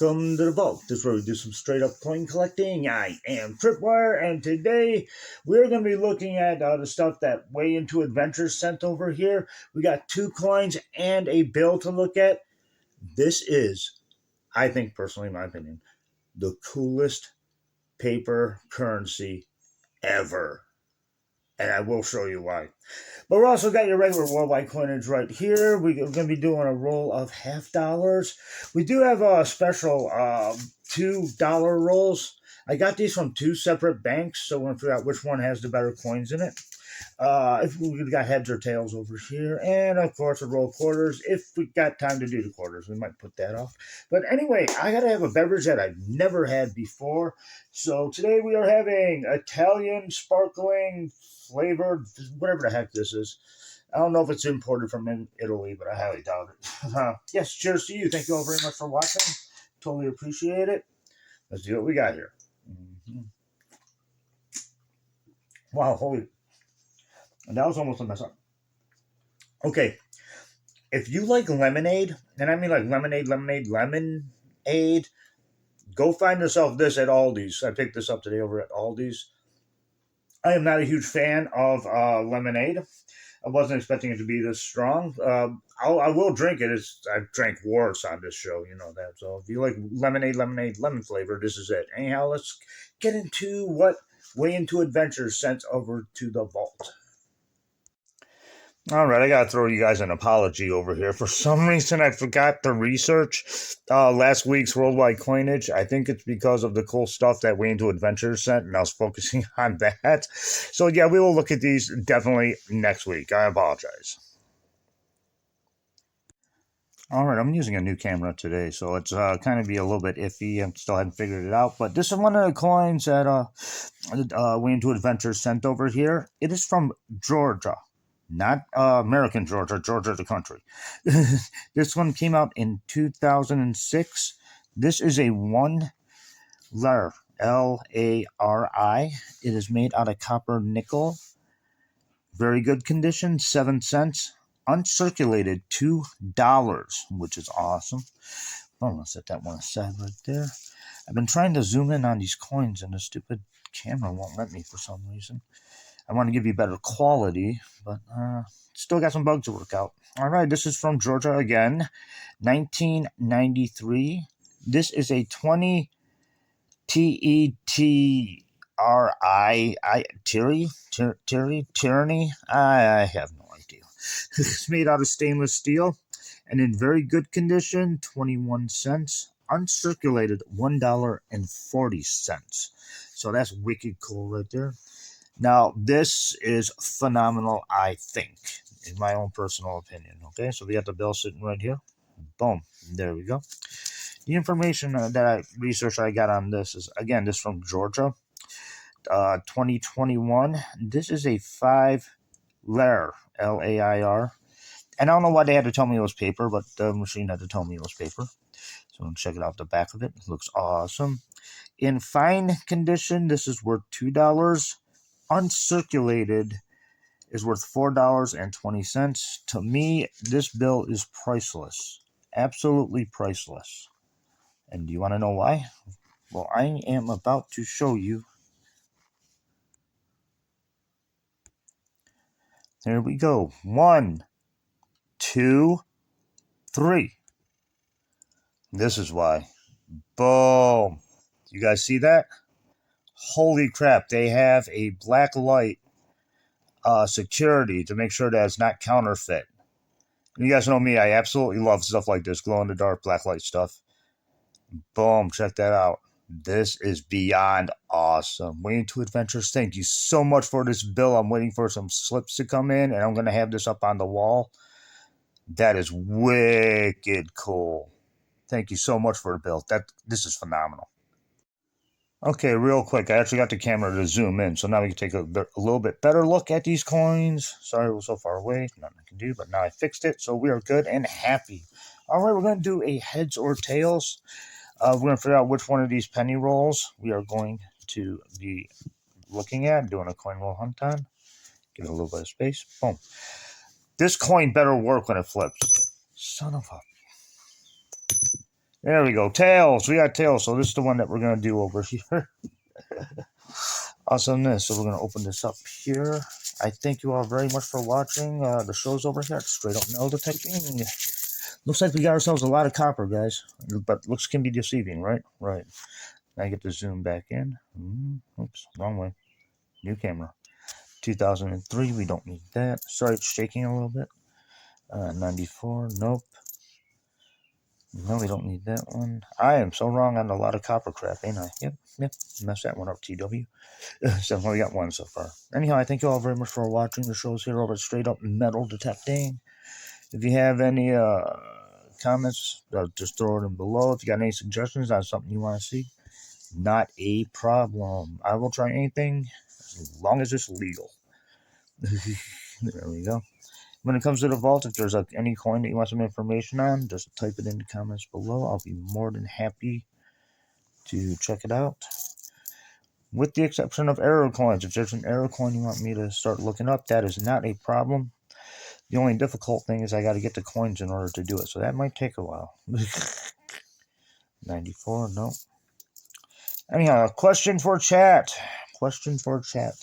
Welcome to the Vault. This is where we do some straight up coin collecting. I am Tripwire, and today we're going to be looking at the stuff that Way Into Adventure sent over here. We got 2 coins and a bill to look at. This is, I think personally, in my opinion, the coolest paper currency ever. And I will show you why. But we also got your regular worldwide coinage right here. We're going to be doing a roll of $half. We do have a special $2 rolls. I got these from 2 separate banks, so we're going to figure out which one has the better coins in it. If we've got heads or tails over here, and of course a roll quarters. If we got time to do the quarters, we might put that off. But anyway, I gotta have a beverage that I've never had before. So today we are having Italian sparkling flavored, whatever the heck this is. I don't know if it's imported from Italy, but I highly doubt it. Yes, cheers to you. Thank you all very much for watching. Totally appreciate it. Let's see what we got here. Wow, holy. And that was almost a mess up. Okay, if you like lemonade, and I mean like lemonade, go find yourself this at Aldi's. I picked this up today over at Aldi's. I am not a huge fan of lemonade. I wasn't expecting it to be this strong. I will drink it. I've drank worse on this show, you know that. So if you like lemonade, lemon flavor, this is it. Anyhow, let's get into what Way Into Adventure sent over to the vault. All right, I got to throw you guys an apology over here. For some reason, I forgot to research last week's worldwide coinage. I think it's because of the cool stuff that Way Into Adventure sent, and I was focusing on that. So, yeah, we will look at these definitely next week. I apologize. All right, I'm using a new camera today, so it's kind of be a little bit iffy. I still hadn't figured it out, but this is one of the coins that Way Into Adventure sent over here. It is from Georgia. Not American Georgia, Georgia the country. This one came out in 2006. This is a 1 Lari, L-A-R-I. It is made out of copper nickel. Very good condition, 7 cents. Uncirculated, $2, which is awesome. I'm going to set that one aside right there. I've been trying to zoom in on these coins, and the stupid camera won't let me for some reason. I want to give you better quality, but still got some bugs to work out. All right, this is from Georgia again, 1993. This is a 20 T-E-T-R-I, Tyranny? I have no idea. It's made out of stainless steel and in very good condition, 21 cents. Uncirculated, $1.40. So that's wicked cool right there. Now, this is phenomenal, I think, in my own personal opinion. Okay, so we got the bill sitting right here. Boom. There we go. The information that I researched I got on this is, again, this from Georgia, 2021. This is a 5 Lari, L-A-I-R. And I don't know why they had to tell me it was paper, but the machine had to tell me it was paper. So I'm check it out the back of it. It looks awesome. In fine condition, this is worth $2. Uncirculated is worth $4.20. To me, this bill is priceless. Absolutely priceless. And do you want to know why? Well, I am about to show you. There we go. 1, 2, 3. This is why. Boom. You guys see that? Holy crap. They have a black light security to make sure that it's not counterfeit. And you guys know me, I absolutely love stuff like this, glow-in-the-dark black light stuff. Boom, check that out. This is beyond awesome. Way Into Adventures, thank you so much for this bill. I'm waiting for some slips to come in, and I'm going to have this up on the wall. That is wicked cool. Thank you so much for the bill. This is phenomenal. Okay, real quick, I actually got the camera to zoom in, so now we can take a little bit better look at these coins. Sorry it was so far away, nothing I can do, but now I fixed it, so we are good and happy. All right, we're going to do a heads or tails. We're going to figure out which one of these penny rolls we are going to be looking at, doing a coin roll hunt on. Give it a little bit of space. Boom. This coin better work when it flips. Son of a... There we go. Tails. We got tails. So this is the one that we're going to do over here. Awesomeness. So we're going to open this up here. I thank you all very much for watching the shows over here. Straight up metal detecting. Looks like we got ourselves a lot of copper, guys. But looks can be deceiving, right? Right. Now I get to zoom back in. Oops, wrong way. New camera. 2003, we don't need that. Sorry, it's shaking a little bit. 94, nope. No, we don't need that one. I am so wrong on a lot of copper crap, ain't I? Yep. Messed that one up, TW. So we got one so far. Anyhow, I thank you all very much for watching the shows here over at Straight Up Metal Detecting. If you have any comments, just throw it in below. If you got any suggestions on something you want to see, not a problem. I will try anything as long as it's legal. There we go. When it comes to the vault, if there's any coin that you want some information on, just type it in the comments below. I'll be more than happy to check it out. With the exception of arrow coins. If there's an arrow coin you want me to start looking up, that is not a problem. The only difficult thing is I got to get the coins in order to do it, so that might take a while. 94, no. Anyhow, question for chat. Question for chat.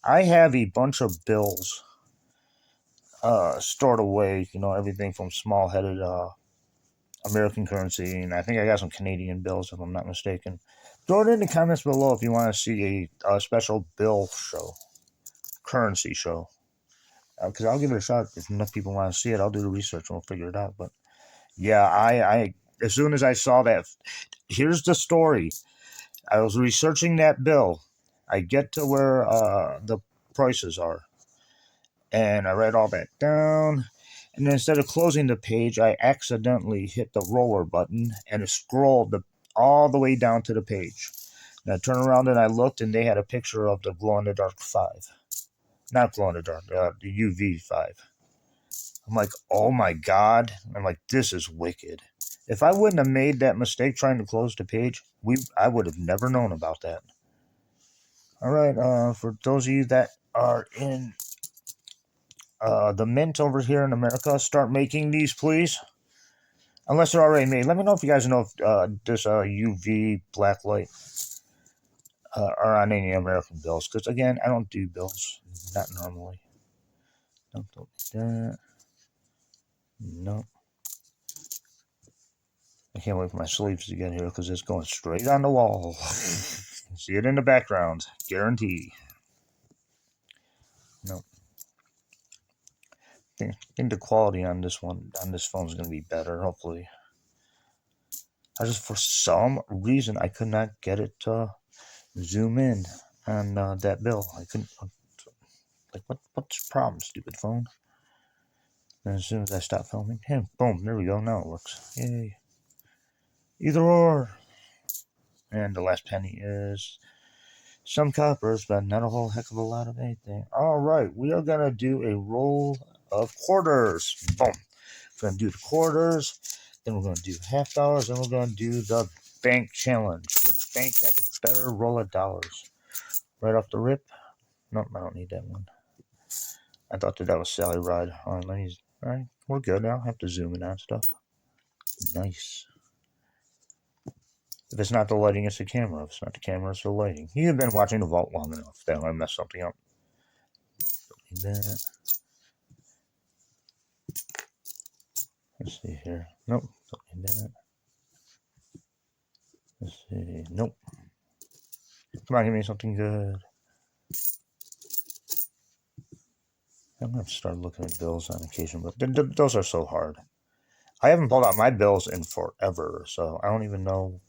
I have a bunch of bills stored away, everything from small-headed American currency, and I think I got some Canadian bills, if I'm not mistaken. Throw it in the comments below if you want to see a special bill show, currency show. Because I'll give it a shot. If enough people want to see it, I'll do the research and we'll figure it out. But yeah, I as soon as I saw that, here's the story. I was researching that bill. I get to where the prices are, and I write all that down. And then instead of closing the page, I accidentally hit the roller button, and it scrolled all the way down to the page. And I turned around and I looked, and they had a picture of the glow-in-the-dark 5. Not glow-in-the-dark, the UV 5. I'm like, oh my God. I'm like, this is wicked. If I wouldn't have made that mistake trying to close the page, I would have never known about that. All right, for those of you that are in the mint over here in America, start making these, please. Unless they're already made. Let me know if you guys know if this UV black light are on any American bills. Because, again, I don't do bills. Not normally. Don't do that. No. I can't wait for my sleeves to get here because it's going straight on the wall. See it in the background. Guarantee. No. I think the quality on this phone is going to be better, hopefully. For some reason, I could not get it to zoom in on that bill. I couldn't. Like, what's the problem, stupid phone? And as soon as I stop filming, boom, there we go. Now it works. Yay. Either or. And the last penny is some coppers, but not a whole heck of a lot of anything. All right, we are going to do a roll of quarters. Boom. We're going to do the quarters, then we're going to do $50, then we're going to do the bank challenge. Which bank had a better roll of dollars? Right off the rip? Nope, I don't need that one. I thought that was Sally Ride. All right, we're good now. I have to zoom in on stuff. Nice. If it's not the lighting, it's the camera. If it's not the camera, it's the lighting. You've been watching the vault long enough that I mess something up. Don't need that. Let's see here. Nope, don't need that. Let's see. Nope. Come on, give me something good. I'm going to start looking at bills on occasion, but those are so hard. I haven't pulled out my bills in forever, so I don't even know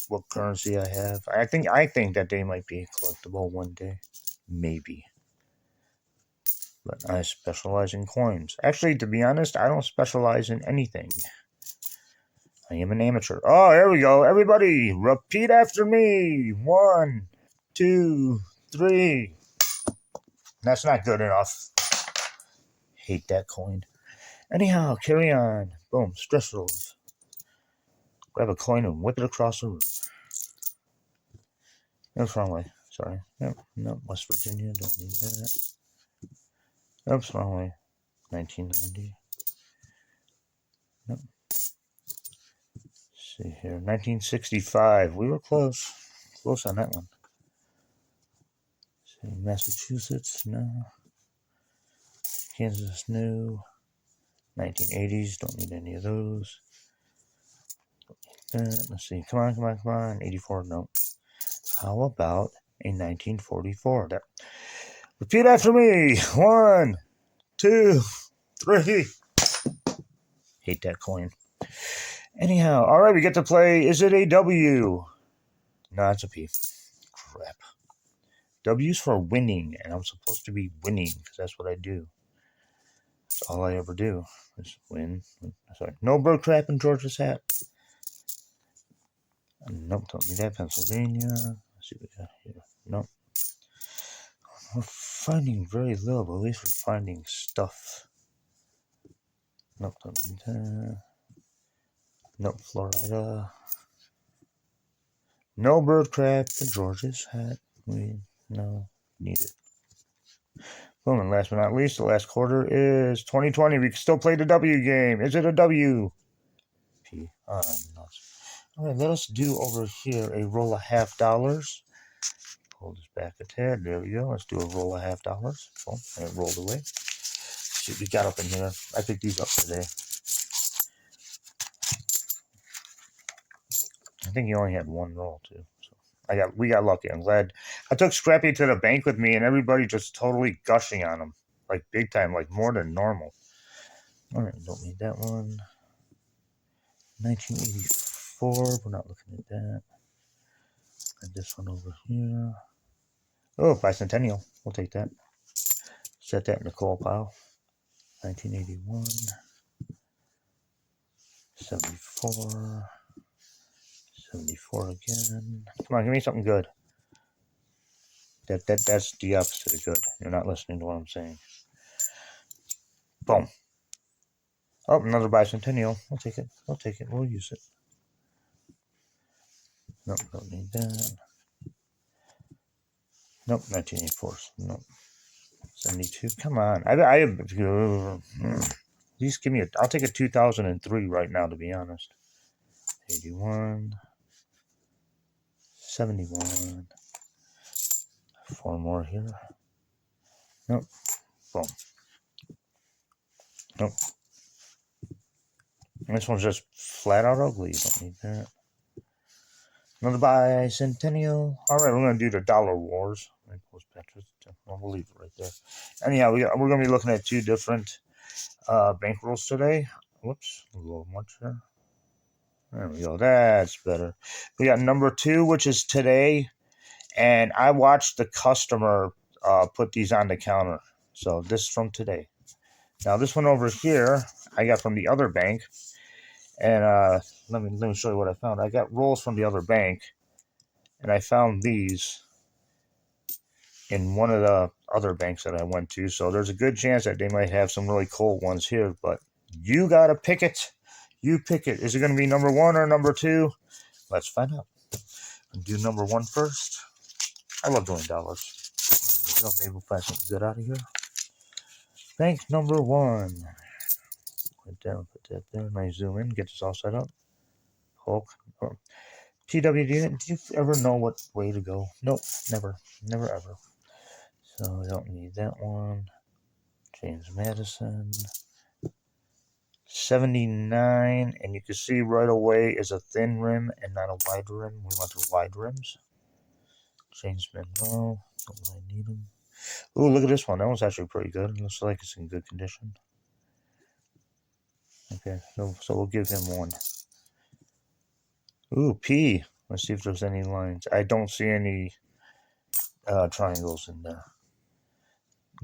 what currency I have. I think that they might be collectible one day. Maybe. But I specialize in coins. Actually, to be honest, I don't specialize in anything. I am an amateur. Oh, there we go. Everybody, repeat after me. 1, 2, 3. That's not good enough. Hate that coin. Anyhow, carry on. Boom, stress rolls. Grab a coin and whip it across the room. No, wrong way. Sorry. No, West Virginia. Don't need that. Oops, wrong way. 1990. Nope. see here, 1965. We were close. Close on that one. See, Massachusetts, no. Kansas, no. 1980s, don't need any of those. Let's see, come on. 84, no. How about a 1944? That. Repeat after me. 1, 2, 3. Hate that coin. Anyhow, all right, we get to play. Is it a W? No, it's a P. Crap. W's for winning, and I'm supposed to be winning because that's what I do. That's all I ever do is win. Sorry, no bird crap in Georgia's hat. Nope, don't need that. Pennsylvania. Let's see what we got here. Nope. We're finding very little, but at least we're finding stuff. Nope, don't need that. Nope, Florida. No bird crap in Georgia's hat. We no need it. Boom, and last but not least, the last quarter is 2020. We can still play the W game. Is it a W? P. Nuts. All right, let us do over here a roll of $50. Pull this back a tad. There we go. Let's do a roll of $50. Boom, and it rolled away. See what we got up in here. I picked these up today. I think you only had one roll too. So we got lucky. I'm glad. I took Scrappy to the bank with me, and everybody just totally gushing on him, like big time, like more than normal. All right, don't need that one. 1984. We're not looking at that. And this one over here. Oh, bicentennial. We'll take that. Set that in the coal pile. 1981. 74. 74 again. Come on, give me something good. That's the opposite of good. You're not listening to what I'm saying. Boom. Oh, another bicentennial. We'll take it. We'll take it. We'll use it. Nope, don't need that. Nope, 1984. Nope. 72. Come on. Please give me I'll take a 2003 right now, to be honest. 81. 71. 4 more here. Nope. Boom. Nope. This one's just flat out ugly. You don't need that. Another bicentennial. All right, we're going to do the dollar wars. We'll leave it right there. Anyhow, we're going to be looking at 2 different bankrolls today. Whoops, a little much there. There we go. That's better. We got number 2, which is today. And I watched the customer put these on the counter. So this is from today. Now this one over here, I got from the other bank. And let me show you what I found. I got rolls from the other bank. And I found these in one of the other banks that I went to. So there's a good chance that they might have some really cool ones here. But you got to pick it. You pick it. Is it going to be number 1 or number 2? Let's find out. I'll do number 1 first. I love doing dollars. Maybe we'll find something good out of here. Bank number 1. Put that there. Nice zoom in. Get this all set up. Hulk. Oh. TWD. Do you ever know what way to go? Nope. Never. Never ever. So I don't need that one. James Madison. 79. And you can see right away is a thin rim and not a wide rim. We want the wide rims. James Monroe. Don't really need them. Ooh, look at this one. That one's actually pretty good. It looks like it's in good condition. Okay, so we'll give him 1. Ooh, P. Let's see if there's any lines. I don't see any triangles in there.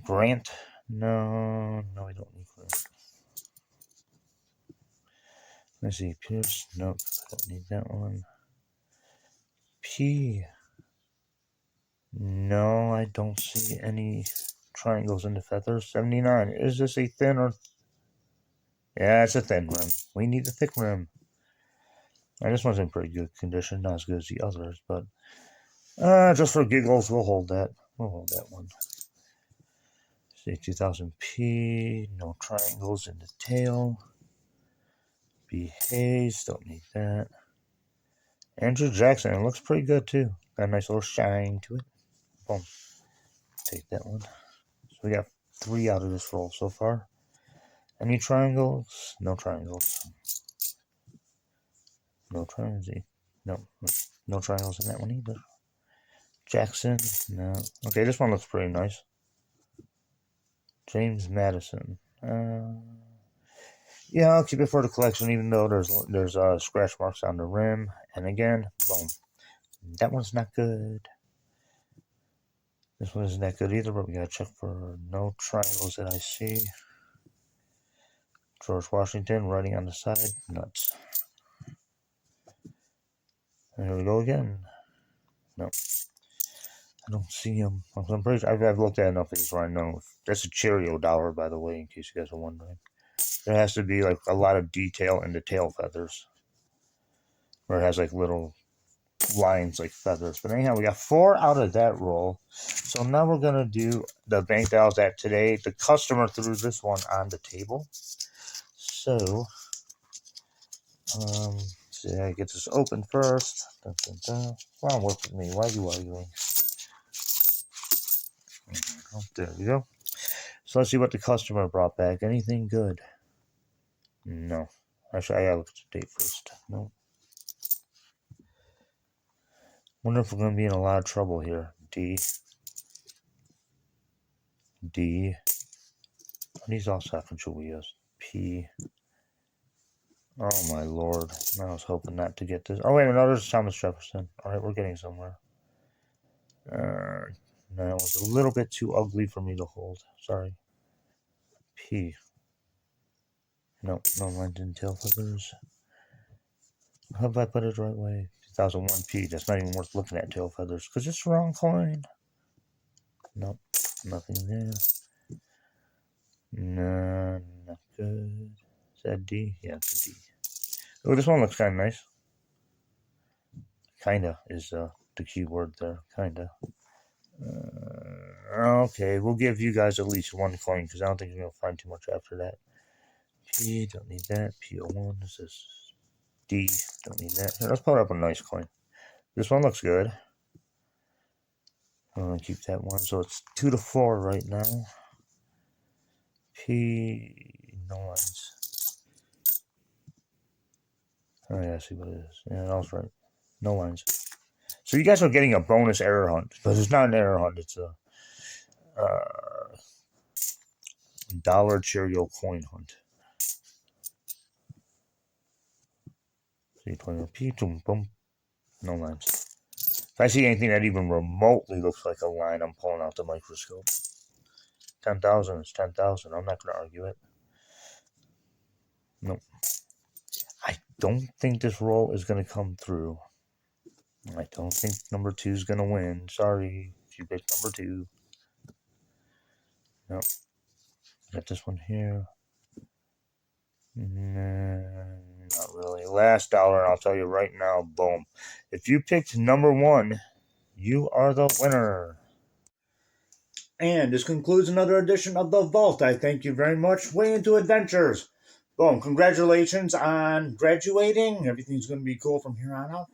Grant. No, we don't need Grant. Let's see, Pierce. Nope, don't need that one. P. No, I don't see any triangles in the feathers. 79. Is this a thin or... Yeah, it's a thin rim. We need a thick rim. And this one's in pretty good condition. Not as good as the others, but... just for giggles, we'll hold that. We'll hold that one. See, 2000P. No triangles in the tail. B. Hayes. Don't need that. Andrew Jackson. It looks pretty good too. Got a nice little shine to it. Boom. Take that one. So we got 3 out of this roll so far. Any triangles? No triangles. No triangles. No triangles in that one either. Jackson. No. Okay, this one looks pretty nice. James Madison. Yeah, I'll keep it for the collection, even though there's scratch marks on the rim. And again, boom. That one's not good. This one isn't that good either, but we gotta check for no triangles that I see. George Washington writing on the side. Nuts. And here we go again. No. I don't see him. I'm pretty sure I've looked at enough of these where I know. That's a Cheerio dollar, by the way, in case you guys are wondering. There has to be like a lot of detail in the tail feathers. Where it has like little lines like feathers. But anyhow, we got 4 out of that roll. So now we're going to do the bank dials that today. The customer threw this one on the table. So, see, I get this open first. Dun, dun, dun. Come on, work with me. Why are you arguing? Oh, there we go. So let's see what the customer brought back. Anything good? No. Actually, I gotta look at the date first. No. Wonder if we're gonna be in a lot of trouble here. D. These all Sacagaweas. P. Oh my lord. I was hoping not to get this. Oh wait, no, there's Thomas Jefferson. Alright, we're getting somewhere. No, it was a little bit too ugly for me to hold. Sorry. P. No lines and tail feathers. How have I put it the right way? 2001 P. That's not even worth looking at tail feathers because it's the wrong coin. Nope. Nothing there. No, not good. Is that D? Yeah, it's a D. Oh, this one looks kind of nice. Kinda is the key word there. Kinda. Okay, we'll give you guys at least 1 coin because I don't think you're going to find too much after that. P, don't need that. P01, this is D, don't need that. Here, let's put up a nice coin. This one looks good. I'm going to keep that one. So it's 2 to 4 right now. P, no lines. Oh yeah, I see what it is. Yeah, that was right. No lines. So you guys are getting a bonus error hunt, but it's not an error hunt. It's a dollar Cheerio coin hunt. C20P, boom, boom. No lines. If I see anything that even remotely looks like a line, I'm pulling out the microscope. 10,000 is 10,000. I'm not going to argue it. Nope. I don't think this roll is going to come through. I don't think number 2 is going to win. Sorry if you picked number 2. Nope. Got this one here. Not really. Last dollar, and I'll tell you right now, boom. If you picked number 1, you are the winner. And this concludes another edition of The Vault. I thank you very much. Way Into Adventures. Boom. Congratulations on graduating. Everything's going to be cool from here on out.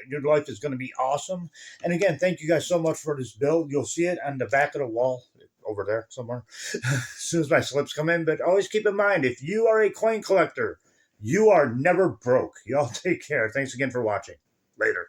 Your life is going to be awesome. And again, thank you guys so much for this build. You'll see it on the back of the wall over there somewhere as soon as my slips come in. But always keep in mind, if you are a coin collector, you are never broke. Y'all take care. Thanks again for watching. Later.